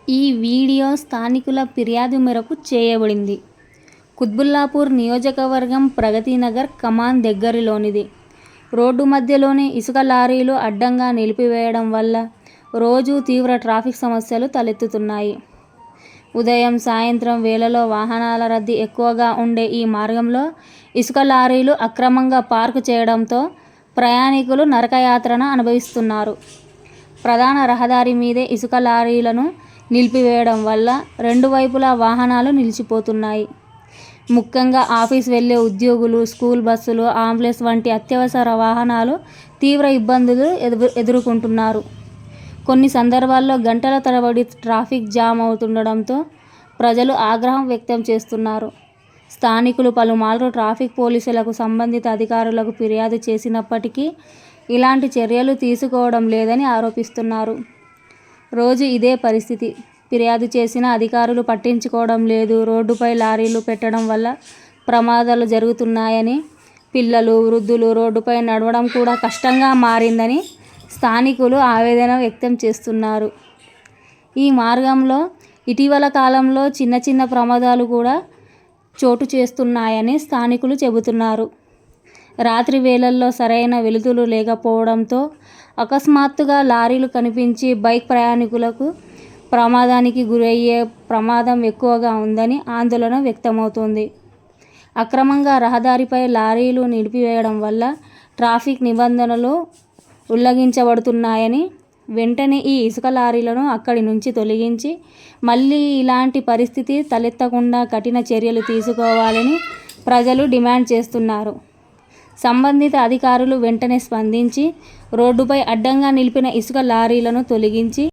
ఈ వీడియో స్థానికుల ఫిర్యాదు మేరకు చేయబడింది. కుత్బుల్లాపూర్ నియోజకవర్గం ప్రగతినగర్ కమాన్ దగ్గరలోనిది. రోడ్డు మధ్యలోనే ఇసుక లారీలు అడ్డంగా నిలిపివేయడం వల్ల రోజూ తీవ్ర ట్రాఫిక్ సమస్యలు తలెత్తుతున్నాయి. ఉదయం, సాయంత్రం వేళల్లో వాహనాల రద్దీ ఎక్కువగా ఉండే ఈ మార్గంలో ఇసుక లారీలు అక్రమంగా పార్కు చేయడంతో ప్రయాణికులు నరకయాతన అనుభవిస్తున్నారు. ప్రధాన రహదారి మీదే ఇసుక లారీలను నిలిపివేయడం వల్ల రెండు వైపులా వాహనాలు నిలిచిపోతున్నాయి. ముఖ్యంగా ఆఫీస్ వెళ్లే ఉద్యోగులు, స్కూల్ బస్సులు, అంబులెన్స్ వంటి అత్యవసర వాహనాలు తీవ్ర ఇబ్బందులు ఎదుర్కొంటున్నారు. కొన్ని సందర్భాల్లో గంటల తరబడి ట్రాఫిక్ జామ్ అవుతుండడంతో ప్రజలు ఆగ్రహం వ్యక్తం చేస్తున్నారు. స్థానికులు పలుమార్లు ట్రాఫిక్ పోలీసులకు, సంబంధిత అధికారులకు ఫిర్యాదు చేసినప్పటికీ ఇలాంటి చర్యలు తీసుకోవడం లేదని ఆరోపిస్తున్నారు. రోజూ ఇదే పరిస్థితి. ఫిర్యాదు చేసినా అధికారులు పట్టించుకోవడం లేదు. రోడ్డుపై లారీలు పెట్టడం వల్ల ప్రమాదాలు జరుగుతున్నాయని, పిల్లలు, వృద్ధులు రోడ్డుపై నడవడం కూడా కష్టంగా మారిందని స్థానికులు ఆవేదన వ్యక్తం చేస్తున్నారు. ఈ మార్గంలో ఇటీవల కాలంలో చిన్న చిన్న ప్రమాదాలు కూడా చోటు చేసుకున్నాయని స్థానికులు చెబుతున్నారు. రాత్రి వేళల్లో సరైన వెలుతురు లేకపోవడంతో అకస్మాత్తుగా లారీలు కనిపించి బైక్ ప్రయాణికులకు ప్రమాదానికి గురయ్యే ప్రమాదం ఎక్కువగా ఉందని ఆందోళన వ్యక్తమవుతోంది. అక్రమంగా రహదారిపై లారీలు నిలిపివేయడం వల్ల ట్రాఫిక్ నిబంధనలు ఉల్లంఘించబడుతున్నాయని, వెంటనే ఈ ఇసుక లారీలను అక్కడి నుంచి తొలగించి మళ్లీ ఇలాంటి పరిస్థితి తలెత్తకుండా కఠిన చర్యలు తీసుకోవాలని ప్రజలు డిమాండ్ చేస్తున్నారు. సంబంధిత అధికారులు వెంటనే స్పందించి రోడ్డుపై అడ్డంగా నిలిపిన ఇసుక లారీలను తొలగించి